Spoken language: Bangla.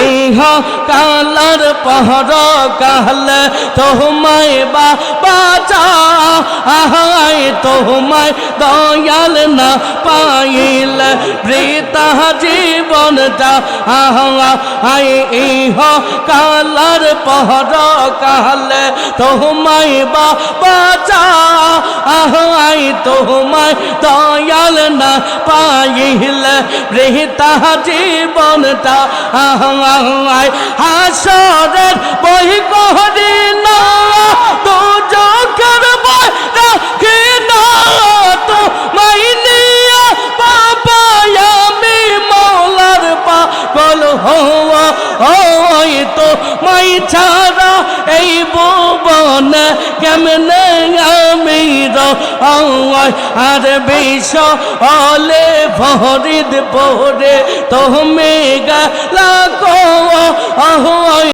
ইহ কালার পহর কাহলে তোমায় বাঁচা আহাই তোমায় দয়াল না পাইলে বৃথা জীবনটা আহাই ইহ কালার পহর কাহলে তোমায় বাঁচা আহাই তোমায় দয়াল না পাইলে বৃথা জীবনটা হাসরের বই করিল তো চোখের বই রাখি না তো মাইনিয়া বাবা আমি মৌলার পাগল হওয়া ওই তো মাই ছাড়া এই ভুবনে কেমনে আমি আর বিশ্ব অলে ভরিদ পরে তুমি গেলা